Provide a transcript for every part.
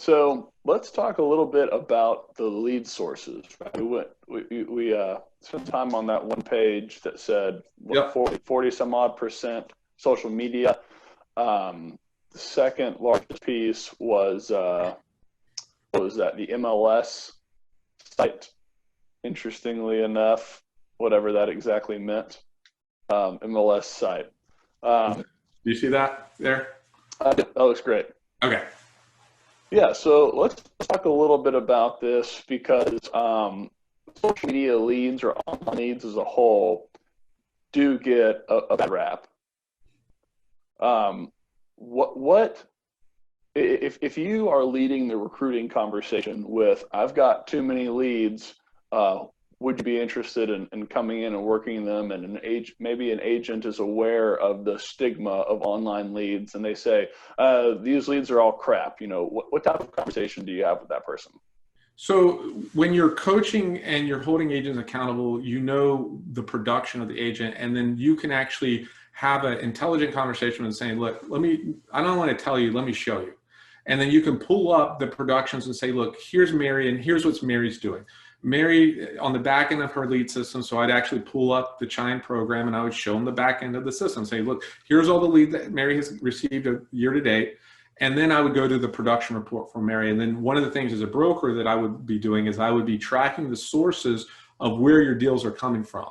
So let's talk a little bit about the lead sources. Right? We spent time on that one page that said Yep. 40 some odd percent social media. The second largest piece was what was that? The MLS site. Interestingly enough, whatever that exactly meant, MLS site. Do you see that there? That looks great. Okay. Yeah, so let's talk a little bit about this because social media leads or online leads as a whole do get a bad rap. What if you are leading the recruiting conversation with, I've got too many leads, would you be interested in coming in and working them? And maybe an agent is aware of the stigma of online leads, and they say these leads are all crap. What type of conversation do you have with that person? So when you're coaching and you're holding agents accountable, you know the production of the agent, and then you can actually have an intelligent conversation and saying, look, I don't want to tell you, let me show you. And then you can pull up the productions and say, look, here's Mary, and here's what Mary's doing. Mary on the back end of her lead system. So I'd actually pull up the Chime program and I would show them the back end of the system. Say, look, here's all the leads that Mary has received year to date. And then I would go to the production report for Mary. And then one of the things as a broker that I would be doing is I would be tracking the sources of where your deals are coming from.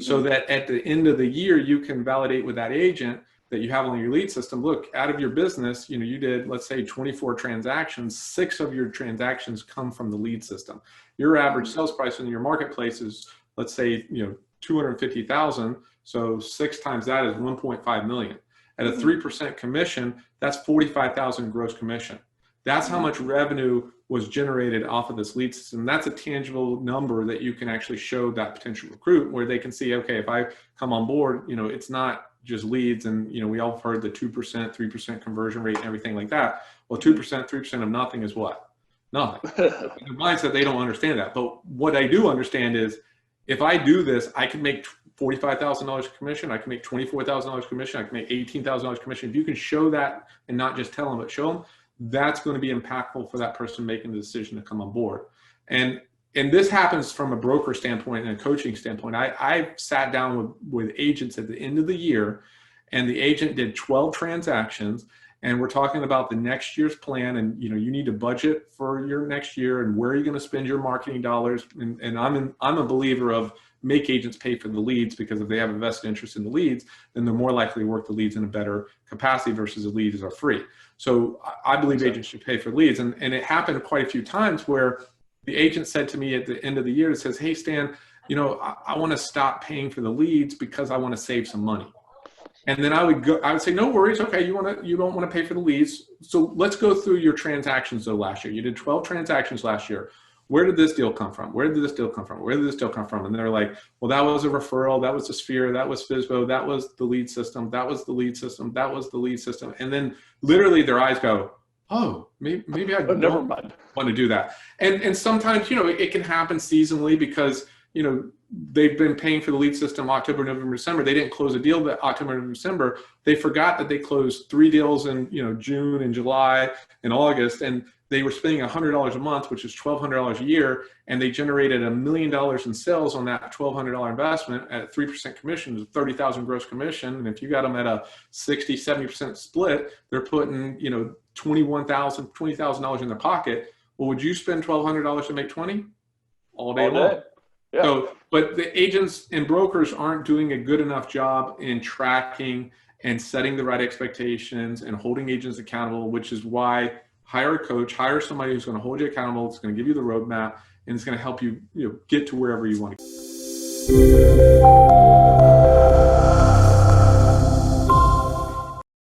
So that at the end of the year, you can validate with that agent that you have on your lead system. Look, out of your business, you did, let's say 24 transactions, 6 of your transactions come from the lead system. Your average sales price in your marketplace is, let's say, 250,000. So 6 times that is 1.5 million. At a 3% commission, that's 45,000 gross commission. That's how much revenue was generated off of this lead system. That's a tangible number that you can actually show that potential recruit, where they can see, okay, if I come on board, it's not just leads, and we all have heard the 2%, 3% conversion rate and everything like that. Well, 2%, 3% of nothing is what? Nothing. The mindset, they don't understand that. But what I do understand is, if I do this, I can make $45,000 commission. I can make $24,000 commission. I can make $18,000 commission. If you can show that and not just tell them, but show them, that's going to be impactful for that person making the decision to come on board. And this happens from a broker standpoint and a coaching standpoint. I sat down with agents at the end of the year, and the agent did 12 transactions, and we're talking about the next year's plan, and you need to budget for your next year and where you're going to spend your marketing dollars. And I'm a believer of make agents pay for the leads, because if they have a vested interest in the leads, then they're more likely to work the leads in a better capacity versus the leads are free. So I believe agents should pay for leads. And it happened quite a few times where the agent said to me at the end of the year, it says, hey, Stan, I want to stop paying for the leads because I want to save some money. And then I would say, no worries. Okay. You don't want to pay for the leads. So let's go through your transactions though last year. You did 12 transactions last year. Where did this deal come from? Where did this deal come from? Where did this deal come from? And they're like, well, that was a referral. That was the Sphere. That was FSBO. That was the lead system. That was the lead system. That was the lead system. And then literally their eyes go, oh, maybe I don't want to do that. And sometimes, it can happen seasonally because, they've been paying for the lead system October, November, December. They didn't close a deal that October, November, December. They forgot that they closed 3 deals in, June and July and August. And they were spending $100 a month, which is $1,200 a year. And they generated $1 million in sales on that $1,200 investment at 3% commission, 30,000 gross commission. And if you got them at a 60, 70% split, they're putting, $21,000, $20,000 in their pocket. Well, would you spend $1,200 to make 20? All day long. Yeah. So, but the agents and brokers aren't doing a good enough job in tracking and setting the right expectations and holding agents accountable, which is why hire a coach, hire somebody who's going to hold you accountable. It's going to give you the roadmap, and it's going to help you, get to wherever you want to go.